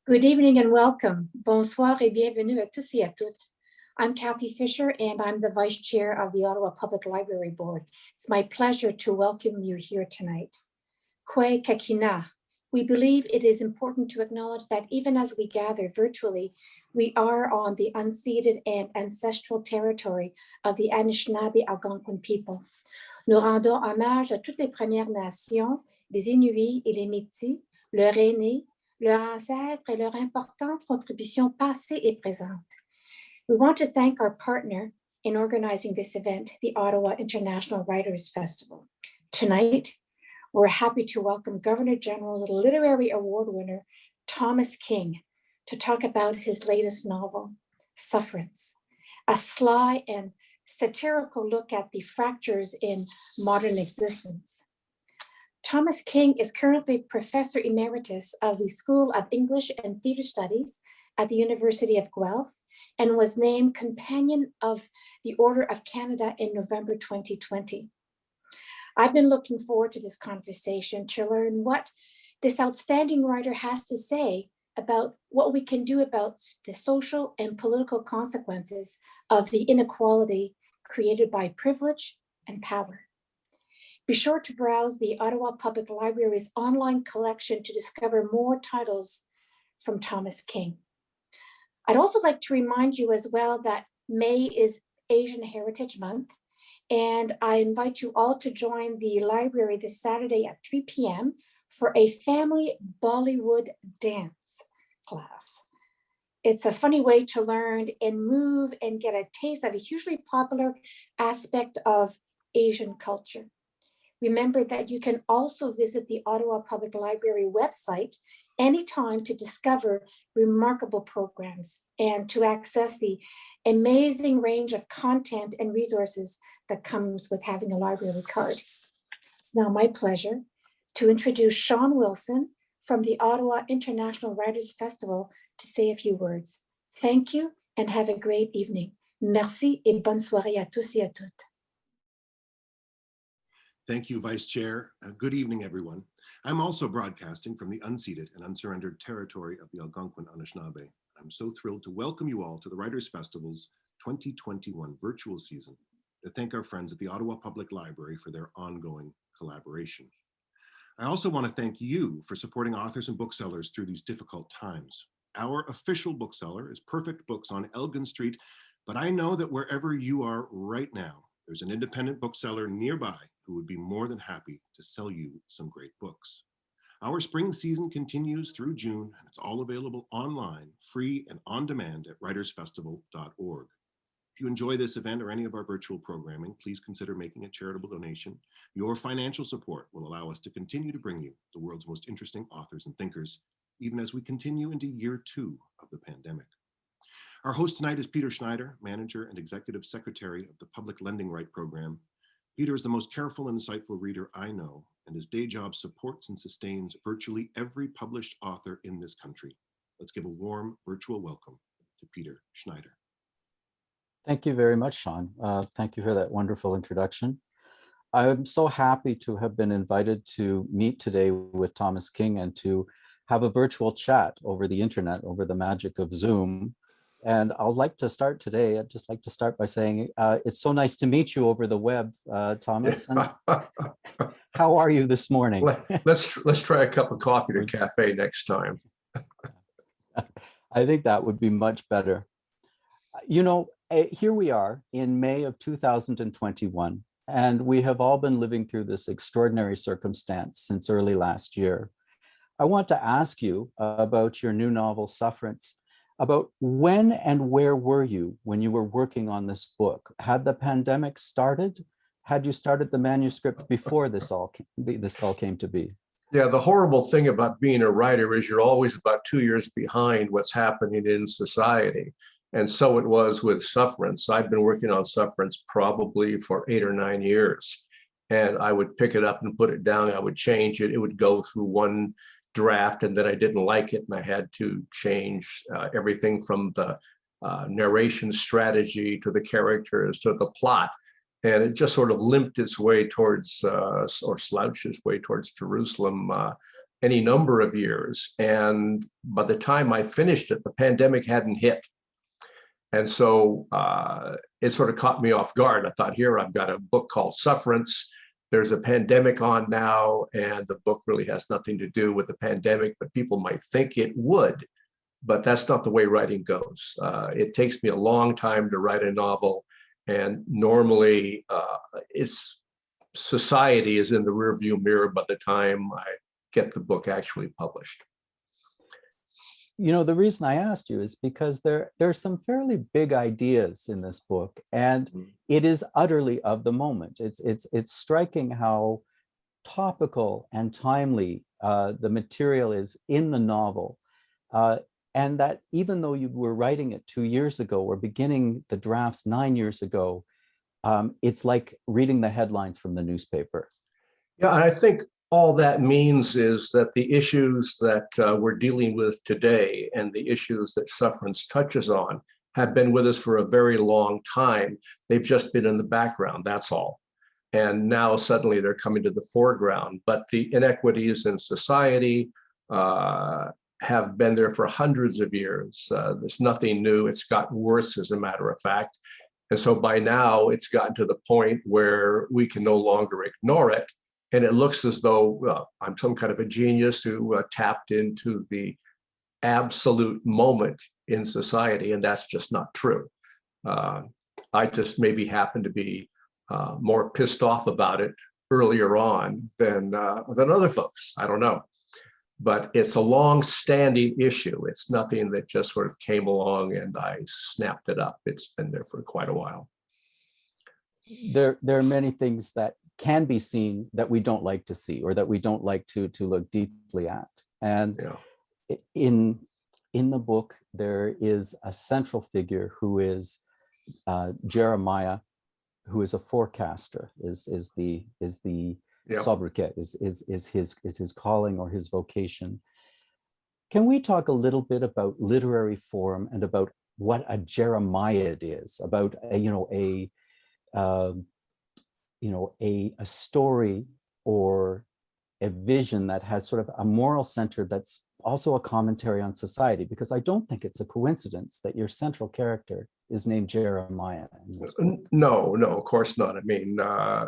Good evening and welcome. Bonsoir et bienvenue à tous et à toutes. I'm Kathy Fisher and I'm the Vice Chair of the Ottawa Public Library Board. It's my pleasure to welcome you here tonight. Kwe Kakina. We believe it is important to acknowledge that even as we gather virtually, we are on the unceded and ancestral territory of the Anishinaabe Algonquin people. Nous rendons hommage à toutes les Premières Nations, les Inuits et les Métis, leurs aînés, leurs ancêtres et leur importante contribution passée et présente. We want to thank our partner in organizing this event, the Ottawa International Writers Festival. Tonight, we're happy to welcome Governor General Literary Award winner Thomas King to talk about his latest novel, Sufferance, a sly and satirical look at the fractures in modern existence. Thomas King is currently Professor Emeritus of the School of English and Theatre Studies at the University of Guelph and was named Companion of the Order of Canada in November 2020. I've been looking forward to this conversation to learn what this outstanding writer has to say about what we can do about the social and political consequences of the inequality created by privilege and power. Be sure to browse the Ottawa Public Library's online collection to discover more titles from Thomas King. I'd also like to remind you as well that May is Asian Heritage Month, and I invite you all to join the library this Saturday at 3 p.m. for a family Bollywood dance class. It's a funny way to learn and move and get a taste of a hugely popular aspect of Asian culture. Remember that you can also visit the Ottawa Public Library website anytime to discover remarkable programs and to access the amazing range of content and resources that comes with having a library card. It's now my pleasure to introduce Sean Wilson from the Ottawa International Writers Festival to say a few words. Thank you and have a great evening. Merci et bonne soirée à tous et à toutes. Thank you, Vice Chair. Good evening, everyone. I'm also broadcasting from the unceded and unsurrendered territory of the Algonquin Anishinaabe. I'm so thrilled to welcome you all to the Writers' Festival's 2021 virtual season, to thank our friends at the Ottawa Public Library for their ongoing collaboration. I also want to thank you for supporting authors and booksellers through these difficult times. Our official bookseller is Perfect Books on Elgin Street, but I know that wherever you are right now, there's an independent bookseller nearby who would be more than happy to sell you some great books. Our spring season continues through June, and it's all available online, free and on demand at writersfestival.org. If you enjoy this event or any of our virtual programming, please consider making a charitable donation. Your financial support will allow us to continue to bring you the world's most interesting authors and thinkers, even as we continue into year 2 of the pandemic. Our host tonight is Peter Schneider, Manager and Executive Secretary of the Public Lending Right Program. Peter is the most careful and insightful reader I know, and his day job supports and sustains virtually every published author in this country. Let's give a warm virtual welcome to Peter Schneider. Thank you very much, Sean. Thank you for that wonderful introduction. I'm so happy to have been invited to meet today with Thomas King and to have a virtual chat over the internet, over the magic of Zoom. And I'd like to start today. I'd just like to start by saying it's so nice to meet you over the web, Thomas. And how are you this morning? Let's try a cup of coffee at a cafe next time. I think that would be much better. You know, here we are in May of 2021, and we have all been living through this extraordinary circumstance since early last year. I want to ask you about your new novel, Sufferance. About when and where were you when you were working on this book? Had the pandemic started? Had you started the manuscript before this all came to be? Yeah, the horrible thing about being a writer is you're always about 2 years behind what's happening in society. And so it was with Sufferance. I've been working on Sufferance probably for 8 or 9 years. And I would pick it up and put it down. I would change it. It would go through one draft, and then I didn't like it, and I had to change everything from the narration strategy to the characters to the plot, and it just sort of limped its way towards or slouched its way towards Jerusalem any number of years. And by the time I finished it, the pandemic hadn't hit. And so it sort of caught me off guard. I thought, here, I've got a book called Sufferance. There's a pandemic on now, and the book really has nothing to do with the pandemic, but people might think it would. But that's not the way writing goes. It takes me a long time to write a novel, and normally it's society is in the rearview mirror by the time I get the book actually published. You know, the reason I asked you is because there are some fairly big ideas in this book, and it is utterly of the moment. It's striking how topical and timely the material is in the novel, and that even though you were writing it 2 years ago or beginning the drafts 9 years ago, it's like reading the headlines from the newspaper. Yeah, and I think all that means is that the issues that we're dealing with today and the issues that Sufferance touches on have been with us for a very long time. They've just been in the background, that's all. And now suddenly they're coming to the foreground. But the inequities in society have been there for hundreds of years. There's nothing new. It's gotten worse, as a matter of fact. And so by now, it's gotten to the point where we can no longer ignore it. And it looks as though I'm some kind of a genius who tapped into the absolute moment in society, and that's just not true. I just maybe happen to be more pissed off about it earlier on than other folks. I don't know. But it's a long-standing issue. It's nothing that just sort of came along and I snapped it up. It's been there for quite a while. There are many things that can be seen that we don't like to see, or that we don't like to look deeply at. And Yeah. in the book, there is a central figure who is Jeremiah, who is a forecaster, is the Yeah. sobriquet, is his calling or his vocation. Can we talk a little bit about literary form and about what a Jeremiad is, about a story or a vision that has sort of a moral center that's also a commentary on society? Because I don't think it's a coincidence that your central character is named Jeremiah in this book. No, of course not. I mean,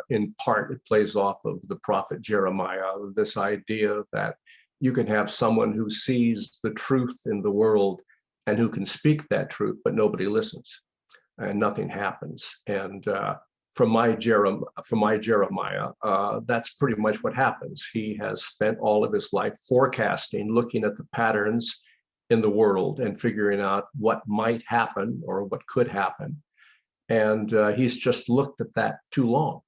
in part, it plays off of the prophet Jeremiah, this idea that you can have someone who sees the truth in the world and who can speak that truth, but nobody listens and nothing happens. And for my Jeremiah, that's pretty much what happens. He has spent all of his life forecasting, looking at the patterns in the world and figuring out what might happen or what could happen. And he's just looked at that too long.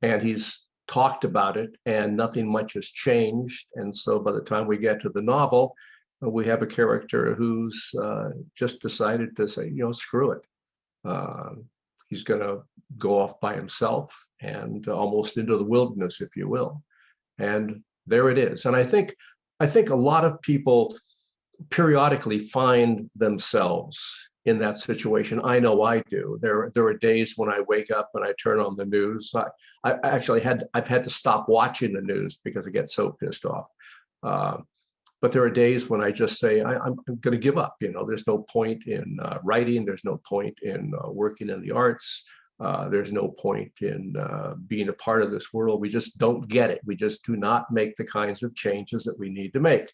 And he's talked about it and nothing much has changed. And so by the time we get to the novel, we have a character who's just decided to say, screw it. He's going to go off by himself and almost into the wilderness, if you will. And there it is. And I think a lot of people periodically find themselves in that situation. I know I do. There are days when I wake up and I turn on the news. I've had to stop watching the news because I get so pissed off. But there are days when I just say, I'm going to give up. There's no point in writing. There's no point in working in the arts. There's no point in being a part of this world. We just don't get it. We just do not make the kinds of changes that we need to make.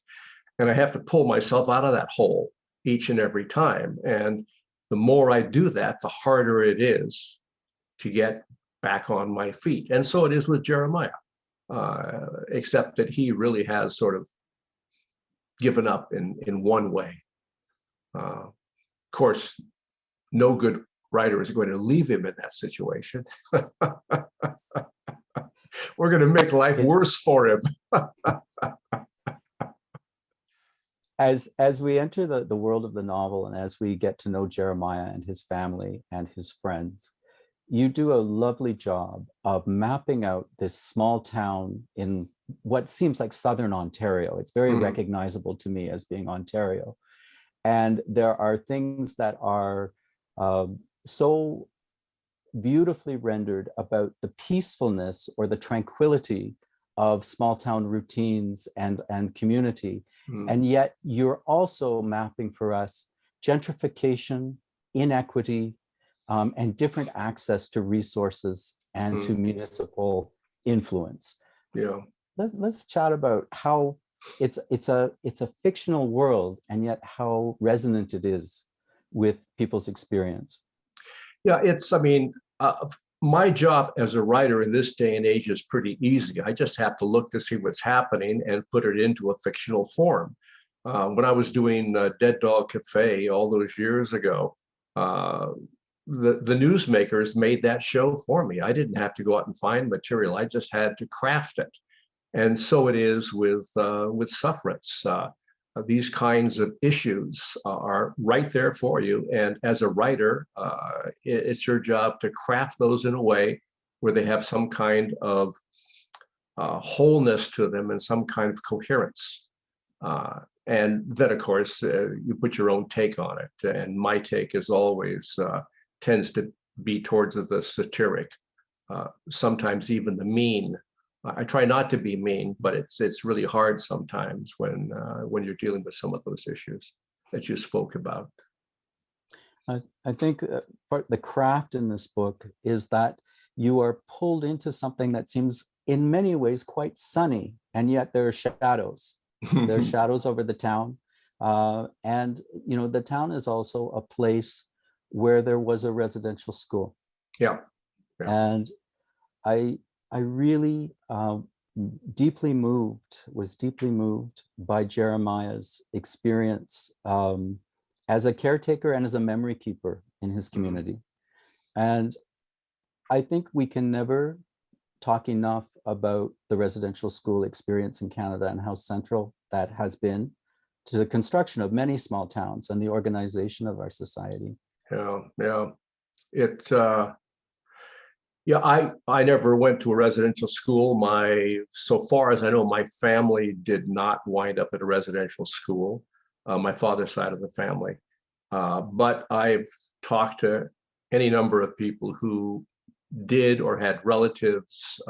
And I have to pull myself out of that hole each and every time. And the more I do that, the harder it is to get back on my feet. And so it is with Jeremiah, except that he really has sort of given up in one way. Of course, no good writer is going to leave him in that situation. We're going to make life worse for him. As we enter the world of the novel, and as we get to know Jeremiah and his family and his friends, you do a lovely job of mapping out this small town in what seems like Southern Ontario. It's very recognizable to me as being Ontario. And there are things that are so beautifully rendered about the peacefulness or the tranquility of small town routines and community. Mm. And yet you're also mapping for us gentrification, inequity, and different access to resources and to municipal influence. Yeah. Let's chat about how it's a fictional world, and yet how resonant it is with people's experience. Yeah, I mean, my job as a writer in this day and age is pretty easy. I just have to look to see what's happening and put it into a fictional form. When I was doing Dead Dog Cafe all those years ago, the newsmakers made that show for me. I didn't have to go out and find material. I just had to craft it. And so it is with sufferance. These kinds of issues are right there for you. And as a writer, it's your job to craft those in a way where they have some kind of wholeness to them and some kind of coherence. And then, of course, you put your own take on it. And my take is always tends to be towards the satiric, sometimes even the mean. I try not to be mean, but it's really hard sometimes when you're dealing with some of those issues that you spoke about. I think the craft in this book is that you are pulled into something that seems in many ways quite sunny, and yet there are shadows. There are shadows over the town. And, you know, the town is also a place where there was a residential school. Yeah. And I really was deeply moved by Jeremiah's experience as a caretaker and as a memory keeper in his community. And I think we can never talk enough about the residential school experience in Canada and how central that has been to the construction of many small towns and the organization of our society. I never went to a residential school. So far as I know, my family did not wind up at a residential school, my father's side of the family. But I've talked to any number of people who did or had relatives.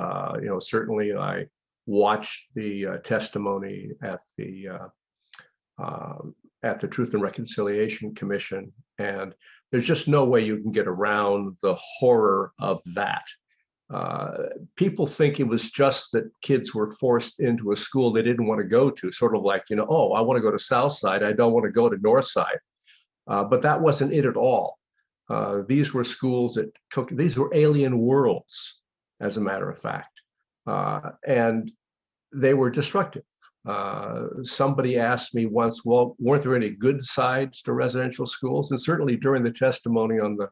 Certainly I watched the testimony at the Truth and Reconciliation Commission, and there's just no way you can get around the horror of that. People think it was just that kids were forced into a school they didn't want to go to, sort of like, oh, I want to go to Southside, I don't want to go to Northside. But that wasn't it at all. These were schools these were alien worlds, as a matter of fact, and they were destructive. Somebody asked me once, well, weren't there any good sides to residential schools? And certainly during the testimony on the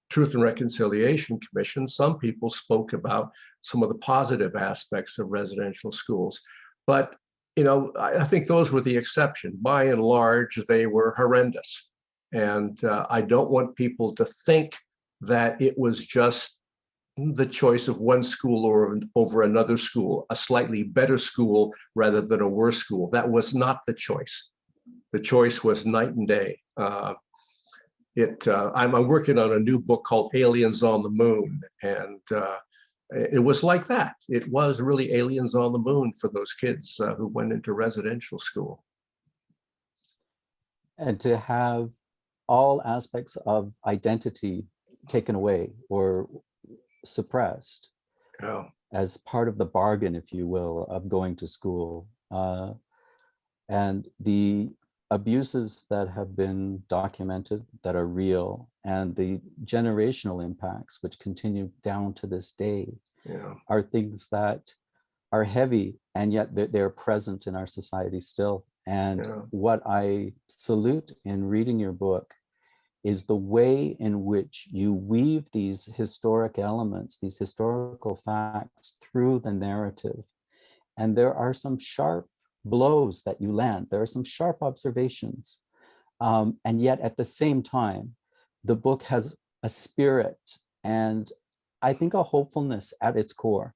Truth and Reconciliation Commission, some people spoke about some of the positive aspects of residential schools. But, I think those were the exception. By and large, they were horrendous. And I don't want people to think that it was just the choice of one school over another school, a slightly better school rather than a worse school. That was not the choice. The choice was night and day. I'm working on a new book called Aliens on the Moon, and it was like that. It was really aliens on the moon for those kids who went into residential school. And to have all aspects of identity taken away or suppressed as part of the bargain, if you will, of going to school. And the abuses that have been documented that are real, and the generational impacts which continue down to this day, are things that are heavy, and yet they're present in our society still. And what I salute in reading your book is the way in which you weave these historic elements, these historical facts through the narrative. And there are some sharp blows that you land. There are some sharp observations. And yet at the same time, the book has a spirit and I think a hopefulness at its core.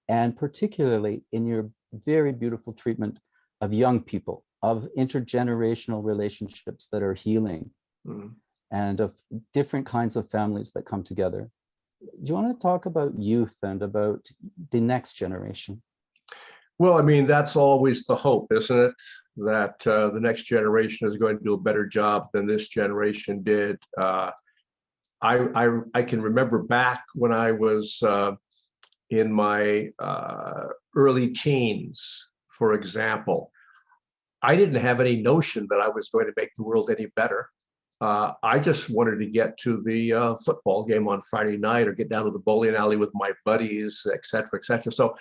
And particularly in your very beautiful treatment of young people, of intergenerational relationships that are healing. And of different kinds of families that come together. Do you want to talk about youth and about the next generation? Well, I mean, that's always the hope, isn't it? That the next generation is going to do a better job than this generation did. I can remember back when I was in my early teens, for example. I didn't have any notion that I was going to make the world any better. I just wanted to get to the football game on Friday night or get down to the bowling alley with my buddies, et cetera, et cetera. So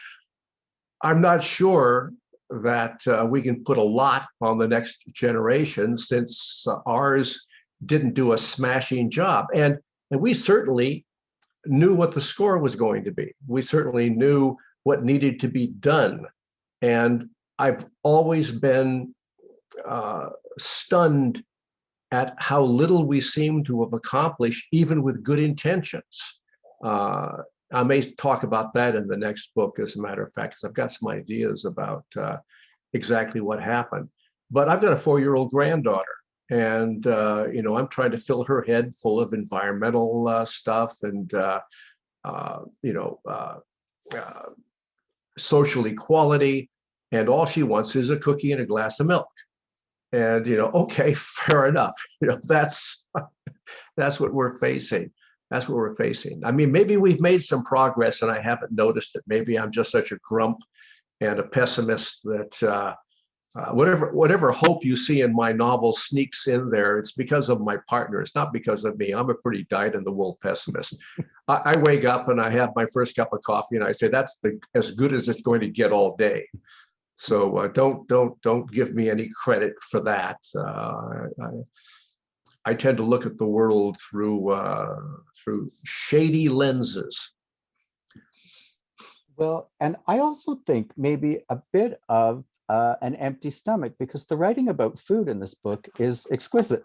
I'm not sure that we can put a lot on the next generation since ours didn't do a smashing job. And we certainly knew what the score was going to be. We certainly knew what needed to be done. And I've always been stunned at how little we seem to have accomplished, even with good intentions. I may talk about that in the next book, as a matter of fact, because I've got some ideas about exactly what happened. But I've got a 4-year-old granddaughter, and I'm trying to fill her head full of environmental stuff and social equality, and all she wants is a cookie and a glass of milk. And okay, fair enough. That's what we're facing. That's what we're facing. I mean, maybe we've made some progress and I haven't noticed it. Maybe I'm just such a grump and a pessimist that whatever hope you see in my novel sneaks in there. It's because of my partner. It's not because of me. I'm a pretty dyed-in-the-wool pessimist. I wake up and I have my first cup of coffee and I say, that's as good as it's going to get all day. So don't give me any credit for that. I tend to look at the world through shady lenses. Well, and I also think maybe a bit of an empty stomach, because the writing about food in this book is exquisite.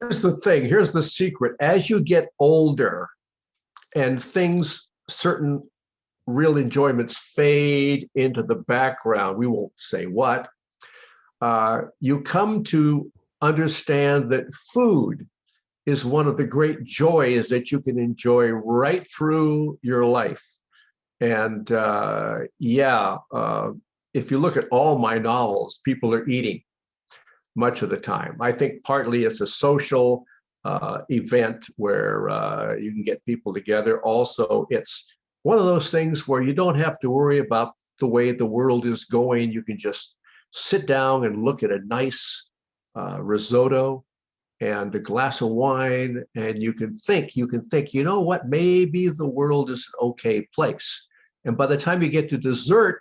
Here's the thing. Here's the secret. As you get older and certain real enjoyments fade into the background, we won't say what, you come to understand that food is one of the great joys that you can enjoy right through your life. And if you look at all my novels, people are eating much of the time. I think partly it's a social event where you can get people together. Also, it's one of those things where you don't have to worry about the way the world is going. You can just sit down and look at a nice risotto and a glass of wine, and you can think, you know what, maybe the world is an okay place. And by the time you get to dessert,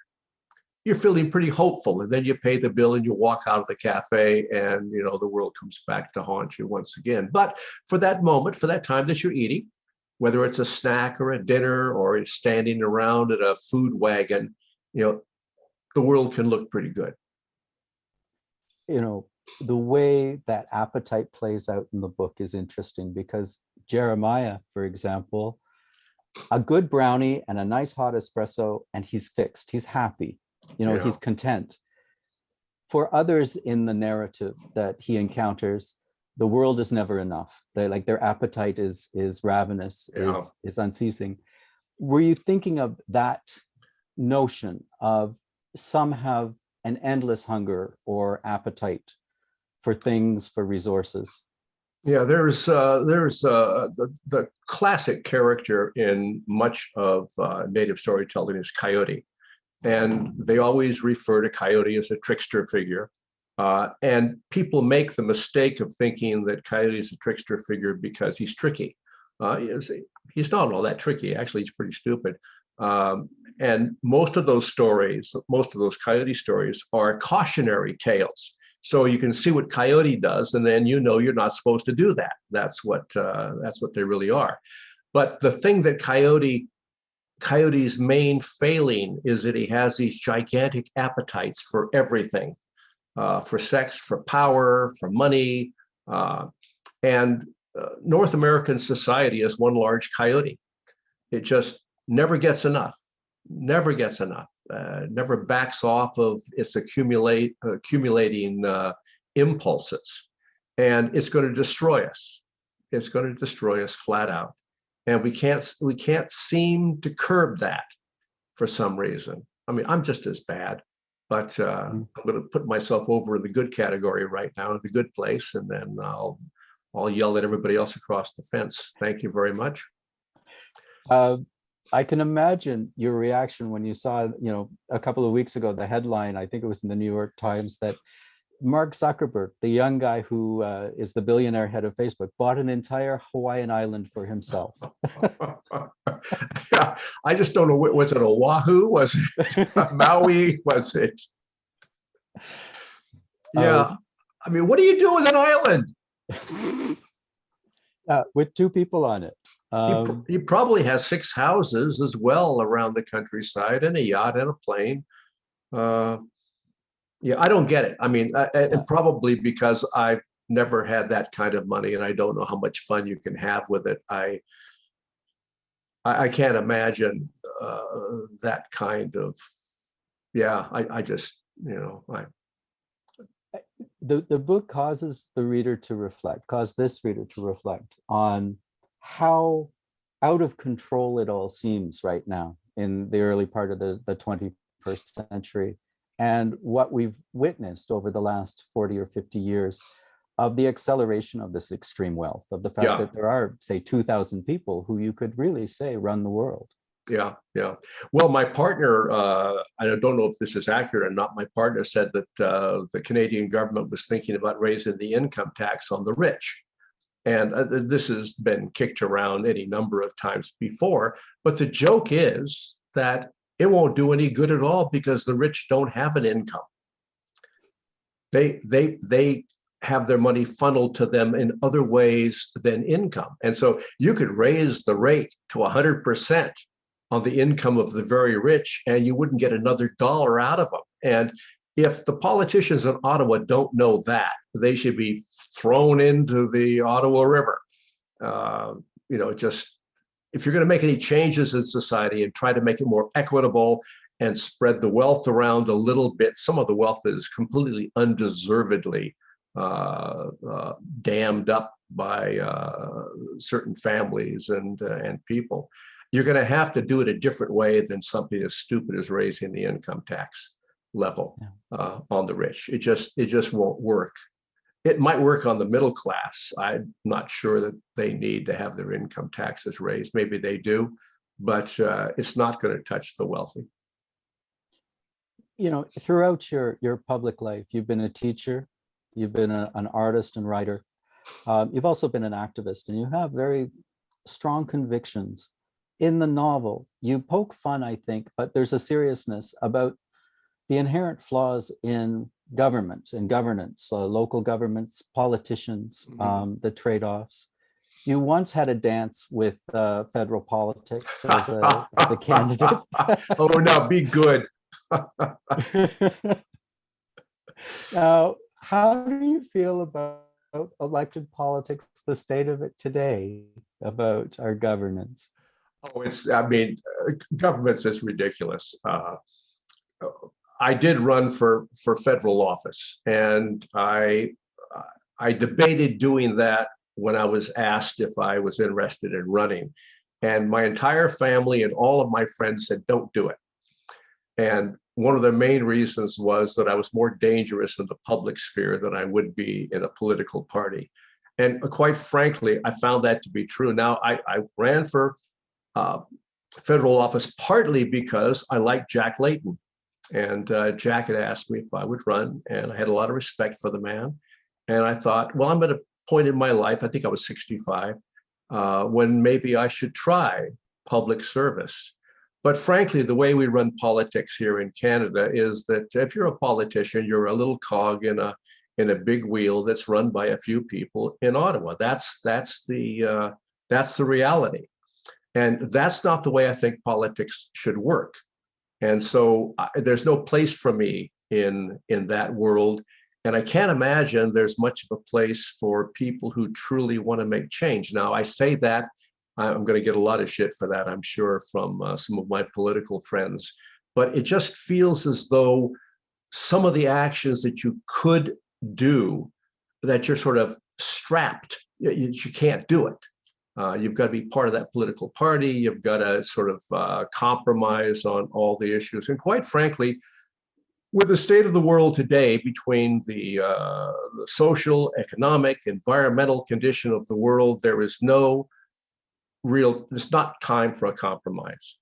you're feeling pretty hopeful. And then you pay the bill and you walk out of the cafe and, the world comes back to haunt you once again. But for that moment, for that time that you're eating, whether it's a snack or a dinner or standing around at a food wagon, the world can look pretty good. The way that appetite plays out in the book is interesting, because Jeremiah, for example, a good brownie and a nice hot espresso, and he's fixed. He's happy. He's content. For others in the narrative that he encounters, the world is never enough. Their appetite is ravenous, is unceasing. Were you thinking of that notion of some have an endless hunger or appetite for things, for resources? Yeah, there's the classic character in much of native storytelling is Coyote. And they always refer to Coyote as a trickster figure. And people make the mistake of thinking that Coyote is a trickster figure because he's tricky. He's not all that tricky. Actually, he's pretty stupid. And most of those Coyote stories are cautionary tales. So you can see what Coyote does, and then you're not supposed to do that. That's what they really are. But the thing that Coyote's main failing is that he has these gigantic appetites for everything, for sex, for power, for money, and North American society is one large coyote. It just never gets enough. Never backs off of its accumulating impulses, and it's going to destroy us. It's going to destroy us flat out. and we can't seem to curb that for some reason. I mean, I'm just as bad, but I'm going to put myself over in the good category right now, in the good place, and then I'll yell at everybody else across the fence. Thank you very much. I can imagine your reaction when you saw, a couple of weeks ago, the headline, I think it was in the New York Times, that Mark Zuckerberg, the young guy who is the billionaire head of Facebook, bought an entire Hawaiian island for himself. Yeah, I just don't know. Was it Oahu? Was it Maui? Was it? Yeah. I mean, what do you do with an island? With 2 people on it. He probably has 6 houses as well around the countryside, and a yacht and a plane. Yeah, I don't get it. I mean, and probably because I've never had that kind of money, and I don't know how much fun you can have with it. I can't imagine that kind of. Yeah, I just, The book causes this reader to reflect on how out of control it all seems right now in the early part of the 21st century, and what we've witnessed over the last 40 or 50 years of the acceleration of this extreme wealth, of the fact that there are, say, 2,000 people who you could really say run the world. Yeah. Well, my partner, I don't know if this is accurate or not, my partner said that the Canadian government was thinking about raising the income tax on the rich. And this has been kicked around any number of times before. But the joke is that it won't do any good at all because the rich don't have an income. They have their money funneled to them in other ways than income. And so you could raise the rate to 100% on the income of the very rich, and you wouldn't get another dollar out of them. And if the politicians in Ottawa don't know that, they should be thrown into the Ottawa River. Just if you're going to make any changes in society and try to make it more equitable and spread the wealth around a little bit, some of the wealth that is completely undeservedly dammed up by certain families and people, you're going to have to do it a different way than something as stupid as raising the income tax level on the rich. It just won't work. It might work on the middle class. I'm not sure that they need to have their income taxes raised. Maybe they do, but it's not going to touch the wealthy. Throughout your public life, you've been a teacher, you've been an artist and writer. You've also been an activist, and you have very strong convictions. In the novel, you poke fun, I think, but there's a seriousness about the inherent flaws in government and governance, local governments, politicians, the trade-offs. You once had a dance with federal politics as a candidate. Oh, now be good. Now, how do you feel about elected politics, the state of it today, about our governance? Oh, government's just ridiculous. I did run for federal office, and I debated doing that when I was asked if I was interested in running. And my entire family and all of my friends said, don't do it. And one of the main reasons was that I was more dangerous in the public sphere than I would be in a political party. And quite frankly, I found that to be true. Now, I ran for federal office partly because I liked Jack Layton. And Jack had asked me if I would run, and I had a lot of respect for the man. And I thought, well, I'm at a point in my life, I think I was 65, when maybe I should try public service. But frankly, the way we run politics here in Canada is that if you're a politician, you're a little cog in a big wheel that's run by a few people in Ottawa. That's the reality. And that's not the way I think politics should work. And so there's no place for me in that world. And I can't imagine there's much of a place for people who truly want to make change. Now, I say that, I'm going to get a lot of shit for that, I'm sure, from some of my political friends. But it just feels as though some of the actions that you could do, that you're sort of strapped, you can't do it. You've got to be part of that political party. You've got to sort of compromise on all the issues. And quite frankly, with the state of the world today, between the social, economic, environmental condition of the world, there is no real, it's not time for a compromise.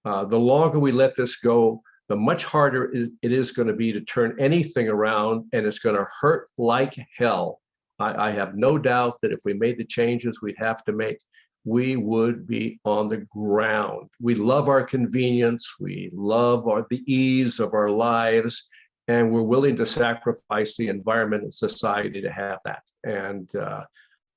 The longer we let this go, the much harder it is going to be to turn anything around, and it's going to hurt like hell. I have no doubt that if we made the changes we'd have to make, we would be on the ground. We love our convenience. We love the ease of our lives, and we're willing to sacrifice the environment and society to have that. And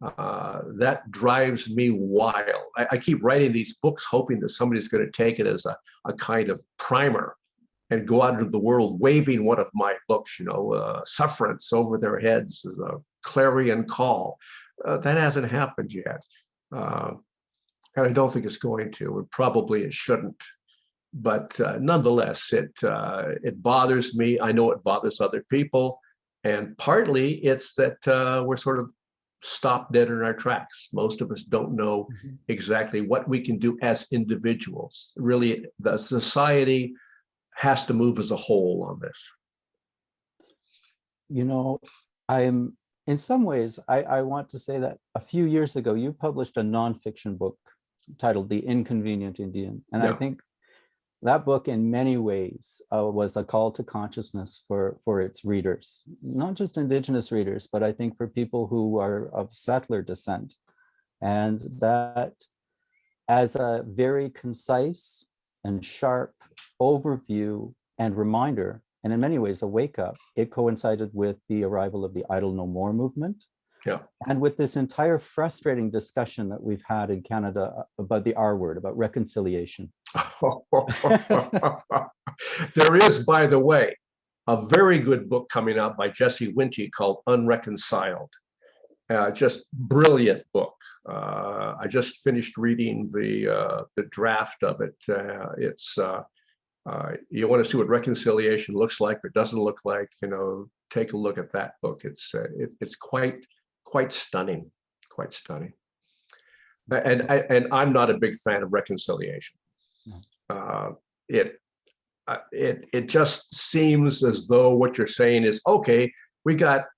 that drives me wild. I keep writing these books hoping that somebody's going to take it as a kind of primer and go out into the world waving one of my books, Sufferance over their heads as a clarion call. That hasn't happened yet. And I don't think it's going to, and probably it shouldn't. But nonetheless, it bothers me. I know it bothers other people. And partly it's that we're sort of stopped dead in our tracks. Most of us don't know exactly what we can do as individuals. Really, the society has to move as a whole on this. I'm in some ways, I want to say that a few years ago, you published a nonfiction book titled The Inconvenient Indian. And I think that book in many ways was a call to consciousness for its readers, not just Indigenous readers, but I think for people who are of settler descent. And that as a very concise and sharp overview and reminder, and in many ways a wake up, it coincided with the arrival of the Idle No More movement. Yeah. And with this entire frustrating discussion that we've had in Canada about the R word, about reconciliation. There is, by the way, a very good book coming out by Jesse Winty called Unreconciled. Just brilliant book. I just finished reading the draft of it. You want to see what reconciliation looks like or doesn't look like, take a look at that book. It's quite stunning, quite stunning. And I'm not a big fan of reconciliation. It just seems as though what you're saying is, okay, we got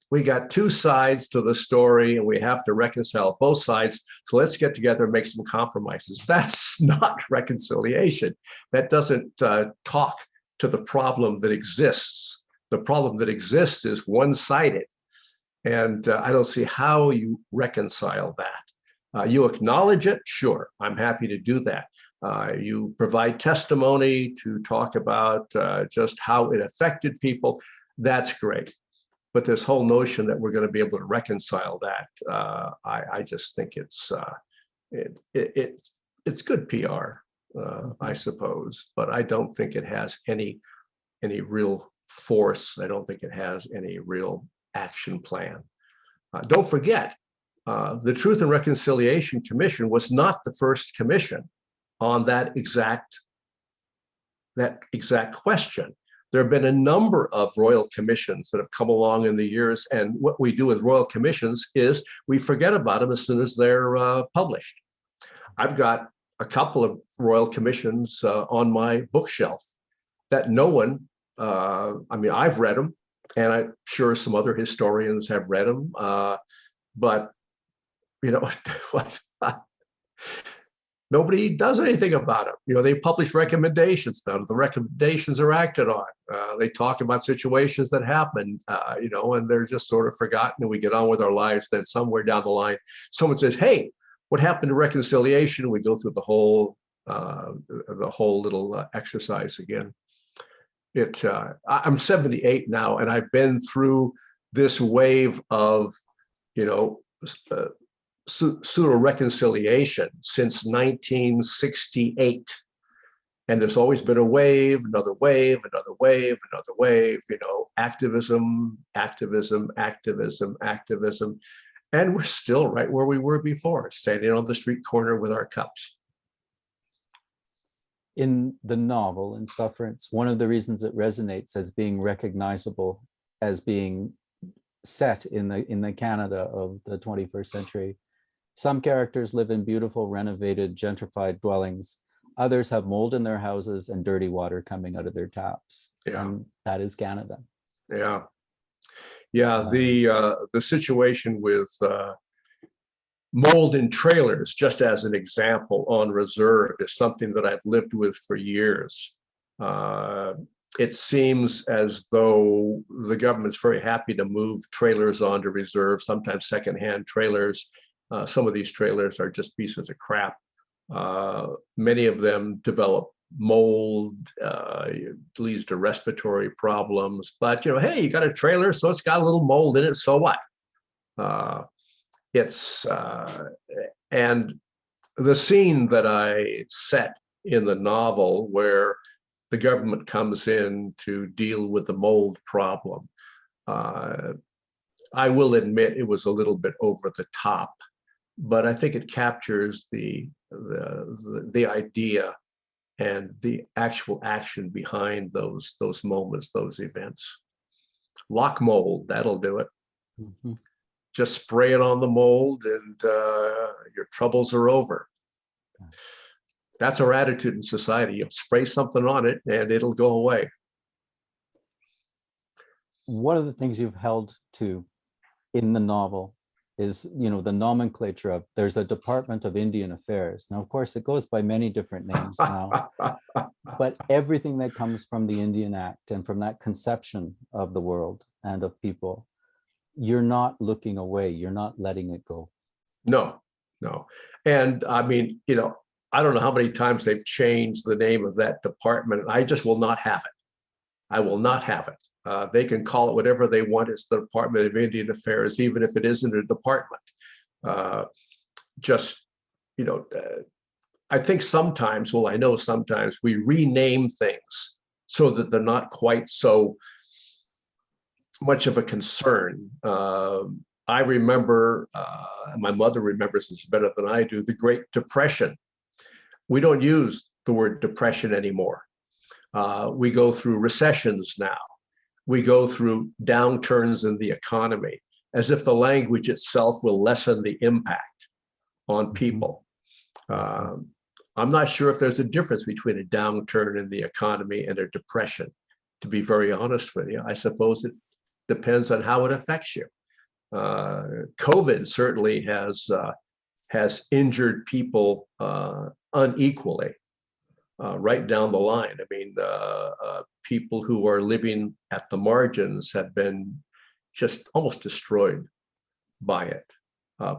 two sides to the story and we have to reconcile both sides. So let's get together and make some compromises. That's not reconciliation. That doesn't talk to the problem that exists. The problem that exists is one-sided. And I don't see how you reconcile that. You acknowledge it, sure, I'm happy to do that. You provide testimony to talk about just how it affected people, that's great. But this whole notion that we're going to be able to reconcile that, I just think it's good PR, I suppose, but I don't think it has any real force. I don't think it has any real action plan. Don't forget, the Truth and Reconciliation Commission was not the first commission on that exact question. There have been a number of royal commissions that have come along in the years, and what we do with royal commissions is we forget about them as soon as they're published. I've got a couple of royal commissions on my bookshelf that no one, I've read them, and I'm sure some other historians have read them, but what? Nobody does anything about it. They publish recommendations. The recommendations are acted on. They talk about situations that happen, and they're just sort of forgotten, and we get on with our lives. Then somewhere down the line, someone says, "Hey, what happened to reconciliation?" We go through the whole little exercise again. I'm 78 now, and I've been through this wave of, pseudo-reconciliation since 1968. And there's always been a wave, another wave, another wave, another wave, activism, activism, activism, activism. And we're still right where we were before, standing on the street corner with our cups. In the novel, in Sufferance, one of the reasons it resonates as being recognizable, as being set in the Canada of the 21st century, Some characters live in beautiful, renovated, gentrified dwellings. Others have mold in their houses and dirty water coming out of their taps. Yeah. And that is Canada. Yeah. Yeah, the situation with mold in trailers, just as an example, on reserve is something that I've lived with for years. It seems as though the government's very happy to move trailers onto reserve, sometimes secondhand trailers. Some of these trailers are just pieces of crap. Many of them develop mold, leads to respiratory problems. But, hey, you got a trailer, so it's got a little mold in it, so what? And the scene that I set in the novel where the government comes in to deal with the mold problem, I will admit it was a little bit over the top, but I think it captures the idea and the actual action behind those moments, those events. Lock mold, that'll do it. Mhm. Just spray it on the mold and your troubles are over. That's our attitude in society. You spray something on it and it'll go away. One of the things you've held to in the novel is, the nomenclature of, there's a Department of Indian Affairs. Now, of course, it goes by many different names now, but everything that comes from the Indian Act and from that conception of the world and of people, you're not looking away, you're not letting it go. No. And I mean, I don't know how many times they've changed the name of that department. I just will not have it. I will not have it. They can call it whatever they want. It's the Department of Indian Affairs, even if it isn't a department. I think sometimes, I know sometimes we rename things so that they're not quite so much of a concern. I remember, my mother remembers this better than I do, the Great Depression. We don't use the word depression anymore. We go through recessions now. We go through downturns in the economy, as if the language itself will lessen the impact on people. I'm not sure if there's a difference between a downturn in the economy and a depression, to be very honest with you. I suppose it depends on how it affects you. COVID certainly has injured people unequally. Right down the line. I mean, people who are living at the margins have been just almost destroyed by it,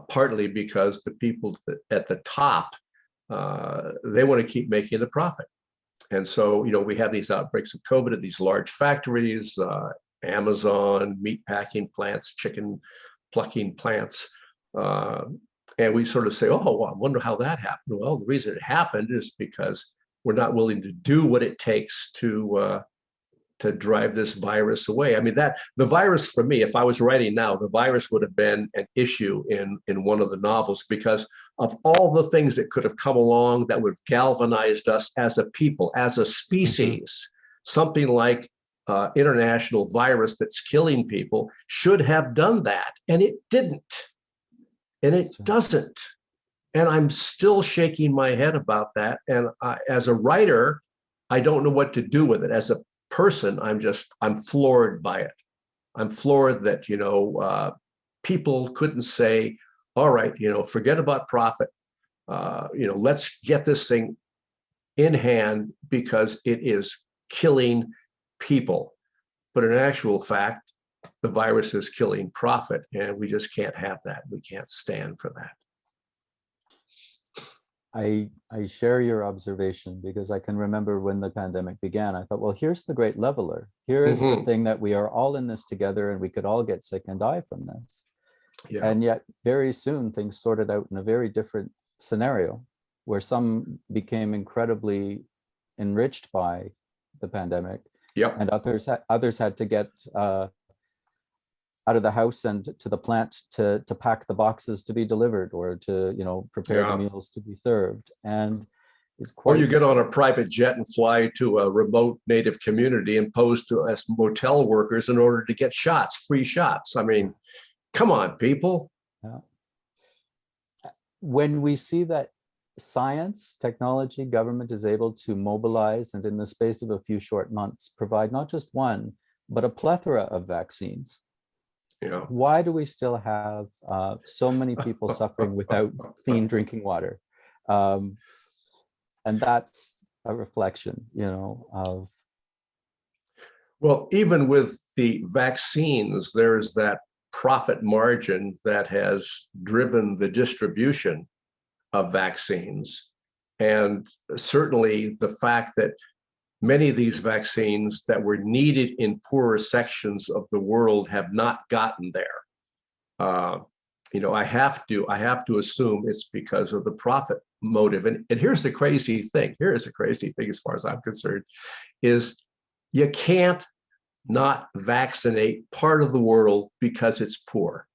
partly because the people at the top, they want to keep making the profit. And so, we have these outbreaks of COVID at these large factories, Amazon, meat packing plants, chicken plucking plants. And we sort of say, oh, well, I wonder how that happened. Well, the reason it happened is because we're not willing to do what it takes to drive this virus away. I mean, the virus for me, if I was writing now, the virus would have been an issue in one of the novels because of all the things that could have come along that would have galvanized us as a people, as a species. Something like international virus that's killing people should have done that, and it didn't, and it doesn't. And I'm still shaking my head about that. And as a writer, I don't know what to do with it. As a person, I'm floored by it. I'm floored that, people couldn't say, all right, forget about profit. Let's get this thing in hand because it is killing people. But in actual fact, the virus is killing profit, and we just can't have that. We can't stand for that. I share your observation because I can remember when the pandemic began, I thought, well, here's the great leveler. Here's the thing that we are all in this together and we could all get sick and die from this. Yeah. And yet very soon things sorted out in a very different scenario where some became incredibly enriched by the pandemic. Yep. And others had to get out of the house and to the plant to pack the boxes to be delivered or to prepare the meals to be served. And it's quite. Or you get on a private jet and fly to a remote native community and pose to as motel workers in order to get shots, free shots. I mean, come on, people. Yeah. when we see that science, technology, government is able to mobilize and in the space of a few short months provide not just one, but a plethora of vaccines, Yeah. why do we still have so many people suffering without clean drinking water? And that's a reflection, of. Well, even with the vaccines, there's that profit margin that has driven the distribution of vaccines. And certainly the fact that many of these vaccines that were needed in poorer sections of the world have not gotten there. I have to assume it's because of the profit motive. And here's the crazy thing. Here is the crazy thing, as far as I'm concerned, is you can't not vaccinate part of the world because it's poor.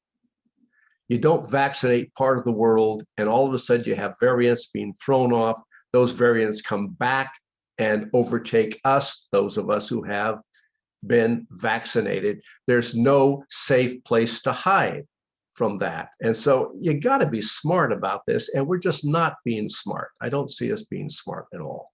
You don't vaccinate part of the world, and all of a sudden you have variants being thrown off. Those variants come back and overtake us, those of us who have been vaccinated. There's no safe place to hide from that. And so you got to be smart about this, and we're just not being smart. I don't see us being smart at all.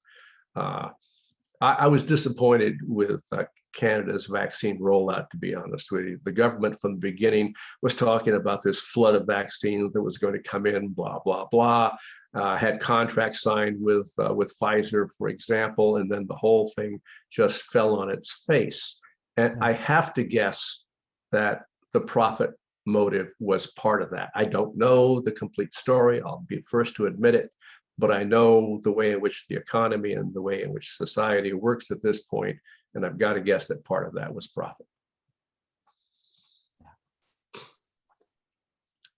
I was disappointed with Canada's vaccine rollout, to be honest with you. The government from the beginning was talking about this flood of vaccine that was going to come in, blah, blah, blah. Had contracts signed with Pfizer, for example, and then the whole thing just fell on its face. And I have to guess that the profit motive was part of that. I don't know the complete story. I'll be first to admit it. But I know the way in which the economy and the way in which society works at this point, and I've got to guess that part of that was profit.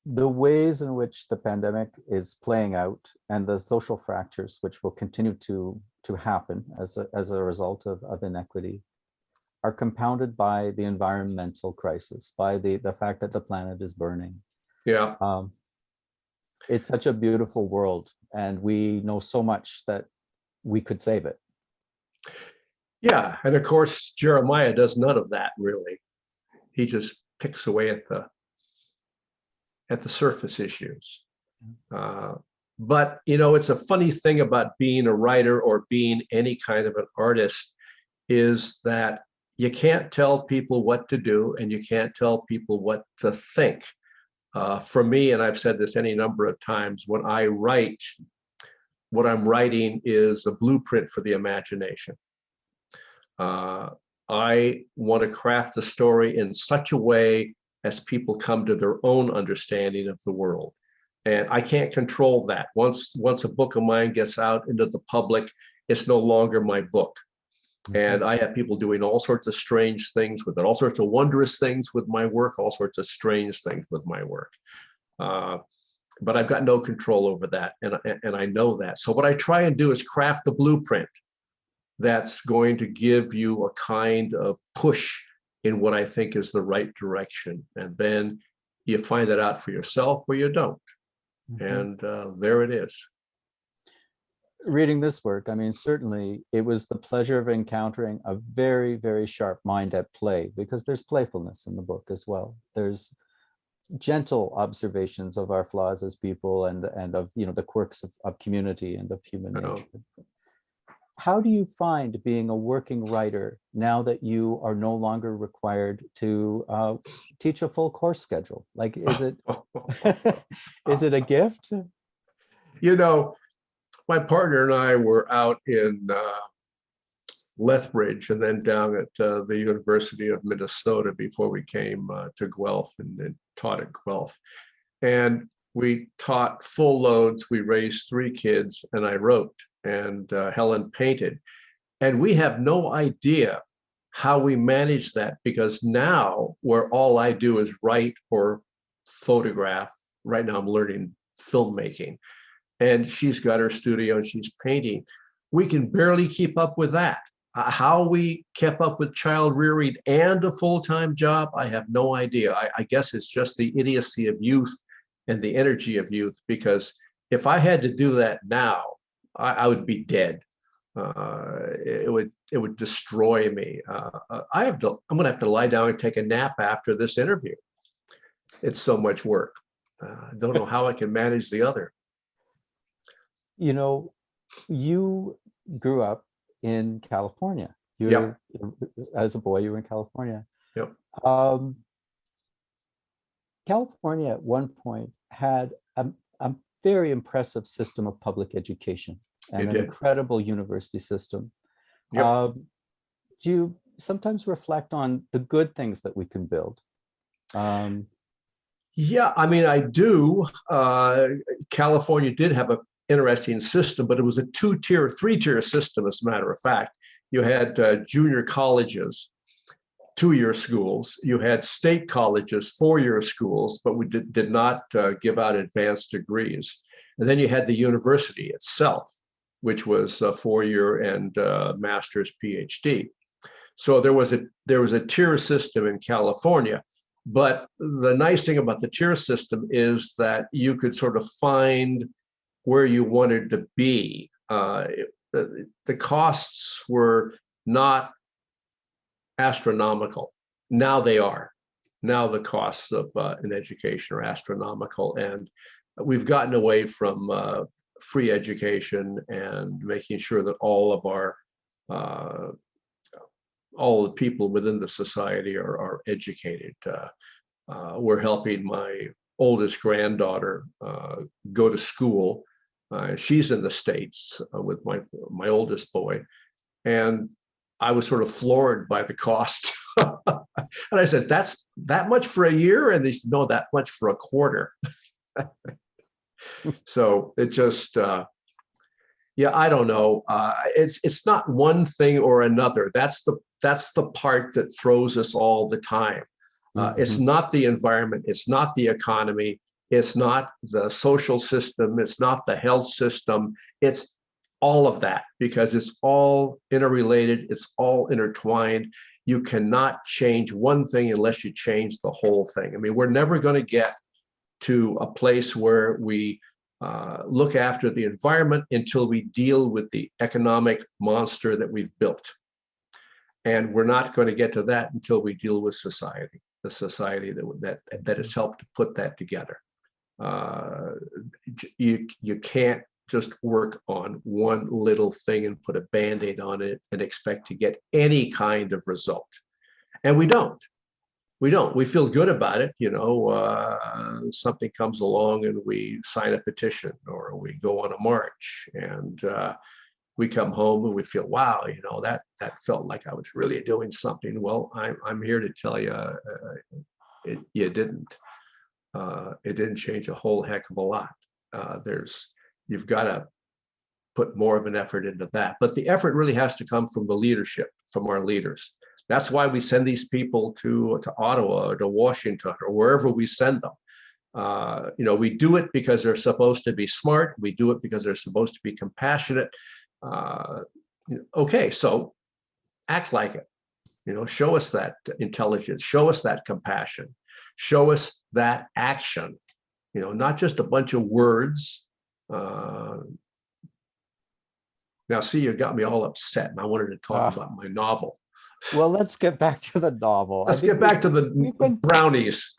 The ways in which the pandemic is playing out and the social fractures which will continue to happen as a result of inequity are compounded by the environmental crisis, by the fact that the planet is burning. Yeah. It's such a beautiful world, and we know so much that we could save it. Yeah, and of course, Jeremiah does none of that, really. He just picks away at the surface issues. But, it's a funny thing about being a writer or being any kind of an artist is that you can't tell people what to do and you can't tell people what to think. For me, and I've said this any number of times, when I write, what I'm writing is a blueprint for the imagination. I want to craft the story in such a way as people come to their own understanding of the world. And I can't control that. Once a book of mine gets out into the public, it's no longer my book. And I have people doing all sorts of strange things with it, all sorts of wondrous things with my work, all sorts of strange things with my work. But I've got no control over that, and I know that. So what I try and do is craft the blueprint that's going to give you a kind of push in what I think is the right direction. And then you find that out for yourself or you don't. And there it is. Reading this work, I mean, certainly it was the pleasure of encountering a very, very sharp mind at play, because there's playfulness in the book as well. There's gentle observations of our flaws as people and of, the quirks of community and of human nature. How do you find being a working writer now that you are no longer required to teach a full course schedule? Like, is it is it a gift? My partner and I were out in Lethbridge and then down at the University of Minnesota before we came to Guelph and taught at Guelph. And we taught full loads. We raised 3 kids, and I wrote, and Helen painted. And we have no idea how we manage that, because now where all I do is write or photograph. Right now I'm learning filmmaking. And she's got her studio and she's painting. We can barely keep up with that. How we kept up with child rearing and a full-time job, I have no idea. I guess it's just the idiocy of youth and the energy of youth, because if I had to do that now, I would be dead. It would destroy me. I'm gonna have to lie down and take a nap after this interview. It's so much work. I don't know how I can manage the other. you know, you grew up in California. As a boy, you were in California. Yep. Um, California at one point had a very impressive system of public education and It an did. incredible university system. Yep. Do you sometimes reflect on the good things that we can build? Yeah, I mean, I do. California did have an interesting system, but it was a three-tier system, as a matter of fact. You had junior colleges, 2-year schools. You had state colleges, 4-year schools, but we did not give out advanced degrees. And then you had the university itself, which was a 4-year and master's PhD. So there was a tier system in California. But the nice thing about the tier system is that you could sort of find where you wanted to be. The costs were not astronomical. Now they are. Now the costs of an education are astronomical, and we've gotten away from free education and making sure that all of our all the people within the society are educated. We're helping my oldest granddaughter go to school. She's in the States with my oldest boy. And I was sort of floored by the cost. And I said, that's that much for a year? And they said, no, that much for a quarter. So it just, yeah, I don't know. It's not one thing or another. That's the part that throws us all the time. It's not the environment. It's not the economy. It's not the social system. It's not the health system. It's all of that, because it's all interrelated. It's all intertwined. You cannot change one thing unless you change the whole thing. I mean, we're never going to get to a place where we look after the environment until we deal with the economic monster that we've built. And we're not going to get to that until we deal with society, the society that has helped to put that together. You can't just work on one little thing and put a Band-Aid on it and expect to get any kind of result. And we don't. We feel good about it, something comes along and we sign a petition or we go on a march, and we come home and we feel, wow, that felt like I was really doing something. Well, I'm here to tell you, you didn't. It didn't change a whole heck of a lot. You've got to put more of an effort into that. But the effort really has to come from the leadership, from our leaders. That's why we send these people to Ottawa or to Washington or wherever we send them. We do it because they're supposed to be smart. We do it because they're supposed to be compassionate. Okay, so act like it. Show us that intelligence. Show us that compassion. Show us that action. Not just a bunch of words. Now, see, you got me all upset, and I wanted to talk about my novel. Well, let's get back to the novel. Let's get back to the brownies.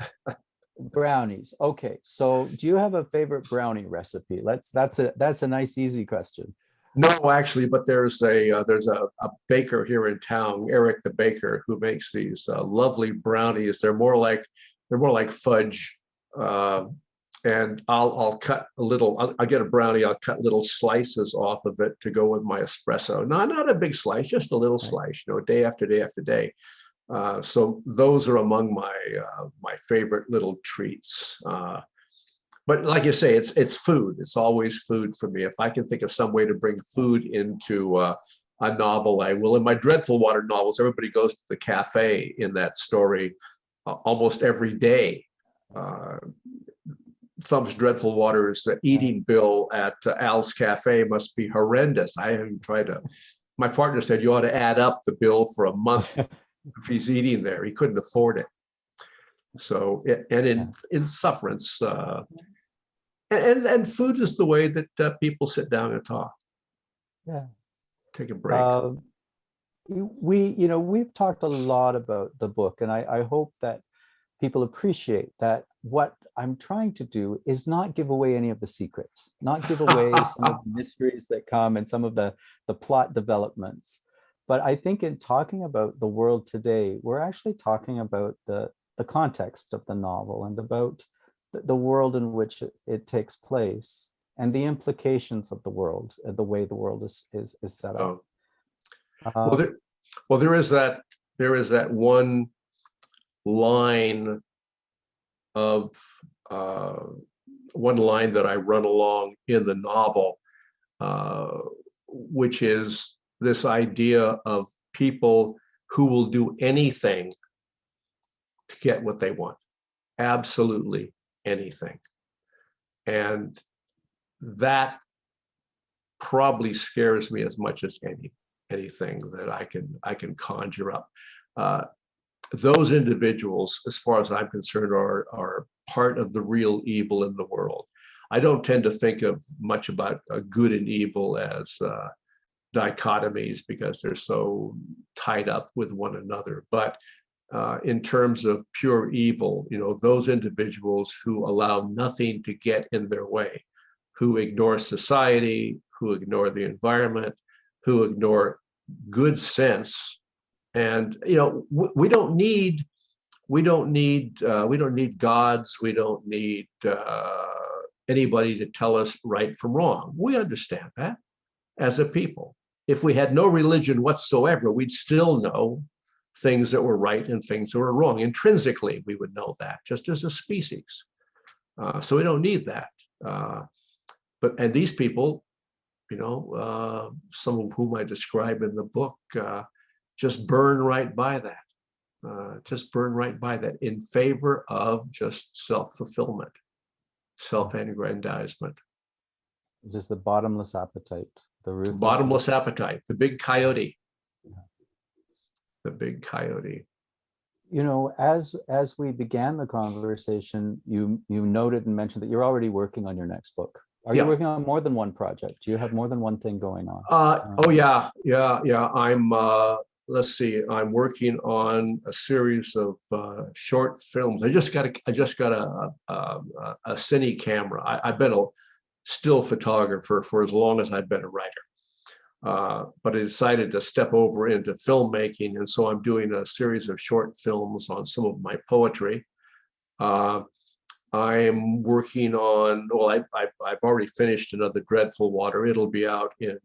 Brownies. Okay, so do you have a favorite brownie recipe? That's a nice, easy question. No, actually, but there's a baker here in town, Eric the Baker, who makes these lovely brownies. They're more like fudge. And I'll cut a little. I'll get a brownie. I'll cut little slices off of it to go with my espresso. Not a big slice, just a little slice. Day after day after day. So those are among my favorite little treats. But like you say, it's food. It's always food for me. If I can think of some way to bring food into a novel, I will. In my Dreadful Water novels, everybody goes to the cafe in that story almost every day. Thumb's Dreadful Water's eating bill at Al's Cafe must be horrendous. I haven't tried to. My partner said you ought to add up the bill for a month if he's eating there. He couldn't afford it. So, and in sufferance, and food is the way that people sit down and talk. Yeah. Take a break. We've talked a lot about the book, and I hope that people appreciate that what I'm trying to do is not give away any of the secrets, not give away some of the mysteries that come and some of the plot developments. But I think in talking about the world today, we're actually talking about the context of the novel and about the world in which it takes place and the implications of the world, the way the world is set up. Well, there is that one line of one line that I run along in the novel, which is this idea of people who will do anything to get what they want, absolutely anything. And that probably scares me as much as anything that I can conjure up. Those individuals, as far as I'm concerned, are part of the real evil in the world. I don't tend to think of much about good and evil as dichotomies because they're so tied up with one another. But in terms of pure evil, those individuals who allow nothing to get in their way, who ignore society, who ignore the environment, who ignore good sense. And we don't need gods. We don't need anybody to tell us right from wrong. We understand that as a people. If we had no religion whatsoever, we'd still know things that were right and things that were wrong. Intrinsically, we would know that, just as a species. So we don't need that. And these people, some of whom I describe in the book, just burn right by that, in favor of just self-fulfillment, self-aggrandizement. Just the bottomless appetite, the ruthless bottomless appetite, the big coyote. The big coyote. As we began the conversation, you noted and mentioned that you're already working on your next book. Are you working on more than one project? Do you have more than one thing going on? Yeah. I'm let's see. I'm working on a series of short films. I just got a cine camera. I've been a still photographer for as long as I've been a writer. But I decided to step over into filmmaking, and so I'm doing a series of short films on some of my poetry. I'm working on, I've already finished another Dreadful Water. It'll be out in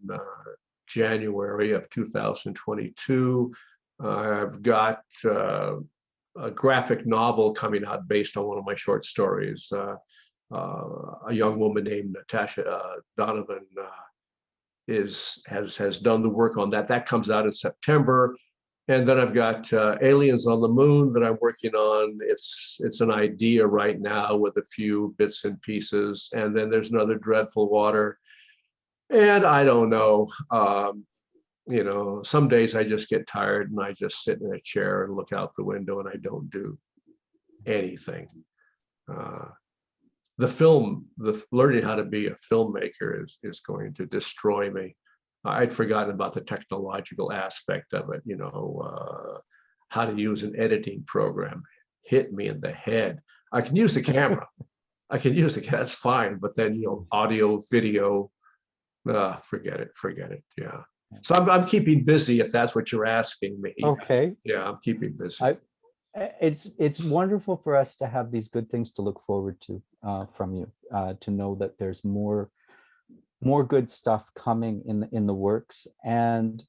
January of 2022. I've got a graphic novel coming out based on one of my short stories. A young woman named Natasha Donovan has done the work on that. That comes out in September. And then I've got Aliens on the Moon that I'm working on. It's an idea right now with a few bits and pieces. And then there's another Dreadful Water. And I don't know, some days I just get tired and I just sit in a chair and look out the window and I don't do anything. Learning how to be a filmmaker is going to destroy me. I'd forgotten about the technological aspect of it, how to use an editing program. Hit me in the head. I can use the camera. That's fine. But then, audio, video, forget it. Yeah. So I'm keeping busy, if that's what you're asking me. Okay. Yeah, I'm keeping busy. It's wonderful for us to have these good things to look forward to from you, to know that there's more good stuff coming in the works, and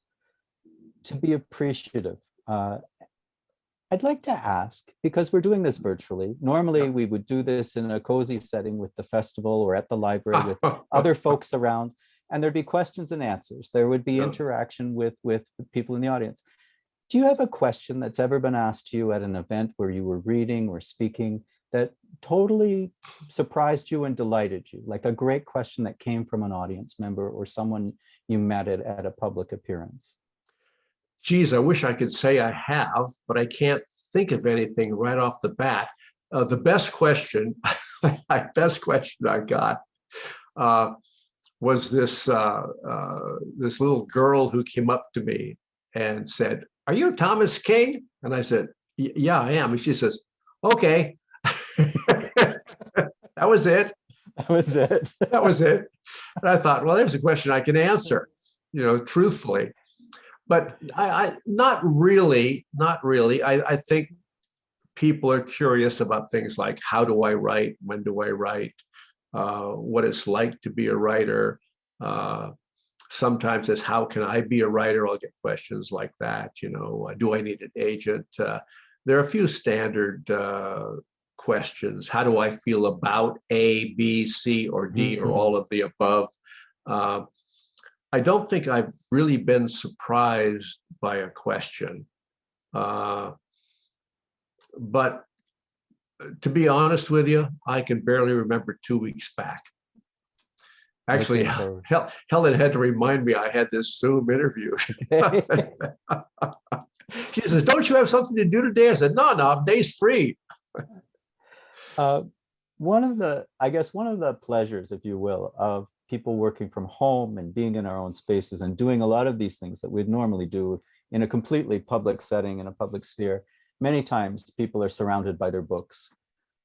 to be appreciative. I'd like to ask, because we're doing this virtually, normally we would do this in a cozy setting with the festival or at the library with other folks around, and there'd be questions and answers. There would be interaction with people in the audience. Do you have a question that's ever been asked to you at an event where you were reading or speaking that totally surprised you and delighted you? Like a great question that came from an audience member or someone you met at a public appearance? Geez, I wish I could say I have, but I can't think of anything right off the bat. The best question I got was this little girl who came up to me and said, "Are you Thomas King?" And I said, "Yeah, I am." And she says, Okay. That was it. That was it. That was it. And I thought, well, there's a question I can answer, truthfully. But I not really, not really. I think people are curious about things like, how do I write? When do I write? What it's like to be a writer. Sometimes it's, how can I be a writer? I'll get questions like that. Do I need an agent? There are a few standard questions. How do I feel about A, B, C, or D, or all of the above? I don't think I've really been surprised by a question. But to be honest with you, I can barely remember 2 weeks back. Actually, Helen had to remind me I had this Zoom interview. She says, don't you have something to do today? I said, no, day's free. One of the pleasures, if you will, of people working from home and being in our own spaces and doing a lot of these things that we'd normally do in a completely public setting, in a public sphere, many times people are surrounded by their books.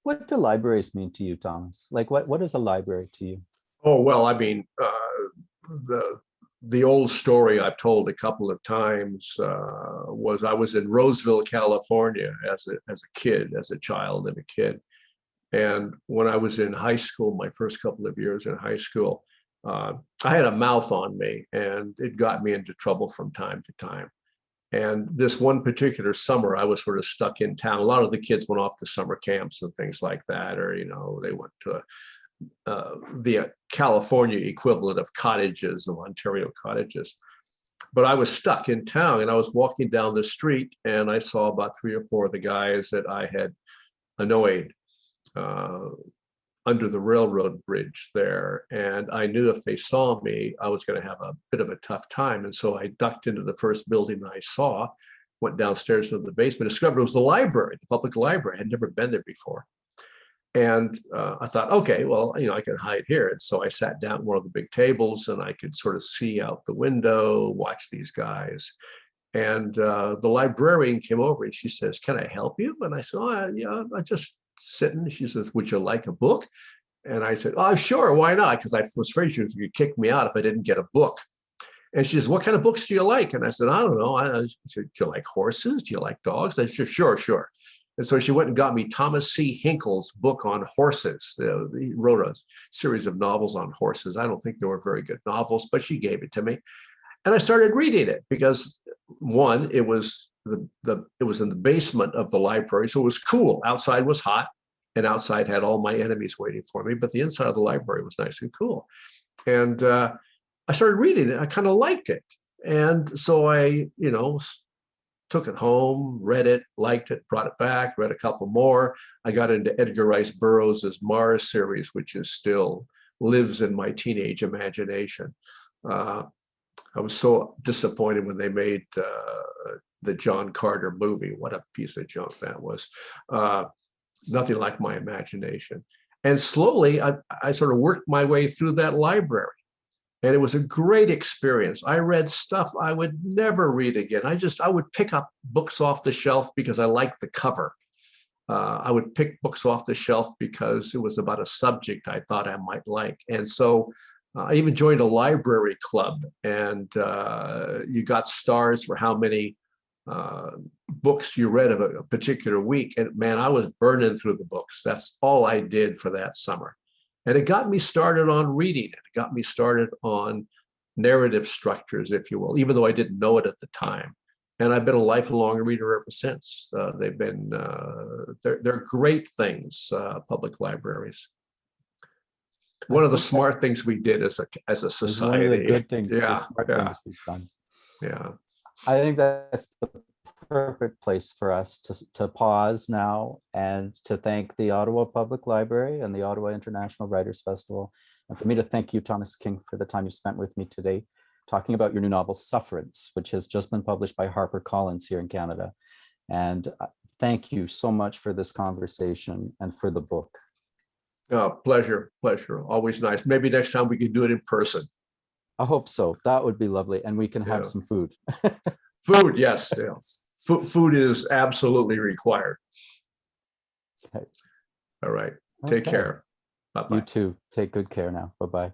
What do libraries mean to you, Thomas? Like, what is a library to you? Oh, well, I mean, the old story I've told a couple of times was I was in Roseville, California as a child and a kid. And when I was in high school, my first couple of years in high school, I had a mouth on me, and it got me into trouble from time to time. And this one particular summer, I was sort of stuck in town. A lot of the kids went off to summer camps and things like that, or, they went to the California equivalent of cottages, of Ontario cottages. But I was stuck in town, and I was walking down the street, and I saw about 3 or 4 of the guys that I had annoyed under the railroad bridge there. And I knew if they saw me, I was going to have a bit of a tough time. And so I ducked into the first building I saw, went downstairs into the basement, discovered it was the library, the public library. I had never been there before. And I thought, okay, well, I can hide here. And so I sat down at one of the big tables, and I could sort of see out the window, watch these guys. And the librarian came over, and she says, "Can I help you?" And I said, "Oh, yeah, I just sitting." She says, "Would you like a book?" And I said, "Oh, sure, why not?" Because I was afraid she was going to kick me out if I didn't get a book. And she says, "What kind of books do you like?" And I said, "I don't know." I said, "Do you like horses? Do you like dogs?" I said, "Sure." And so she went and got me Thomas C. Hinkle's book on horses. He wrote a series of novels on horses. I don't think they were very good novels, but she gave it to me. And I started reading it because, one, it was in the basement of the library, so it was cool. Outside was hot, and outside had all my enemies waiting for me, but the inside of the library was nice and cool. And I started reading it. I kind of liked it. And so I, took it home, read it, liked it, brought it back, read a couple more. I got into Edgar Rice Burroughs' Mars series, which is still lives in my teenage imagination. I was so disappointed when they made the John Carter movie. What a piece of junk that was. Nothing like my imagination. And slowly, I sort of worked my way through that library. And it was a great experience. I read stuff I would never read again. I would pick up books off the shelf because I liked the cover. I would pick books off the shelf because it was about a subject I thought I might like. And so I even joined a library club, and you got stars for how many books you read of a particular week. And man, I was burning through the books. That's all I did for that summer. And it got me started on reading it. It got me started on narrative structures, if you will, even though I didn't know it at the time. And I've been a lifelong reader ever since. They've been, they're great things, public libraries. One of the smart things we did as a society. One of the good things, Yeah, the smart things we've done. Yeah. I think that's the perfect place for us to pause now and to thank the Ottawa Public Library and the Ottawa International Writers Festival, and for me to thank you, Thomas King, for the time you spent with me today talking about your new novel, Sufferance, which has just been published by HarperCollins here in Canada. And thank you so much for this conversation and for the book. Oh, pleasure. Always nice. Maybe next time we can do it in person. I hope so. That would be lovely. And we can have some food. Food, yes. Yeah. Food is absolutely required. Okay. All right. Take Okay. care. You Bye-bye. too. Take good care now. Bye-bye.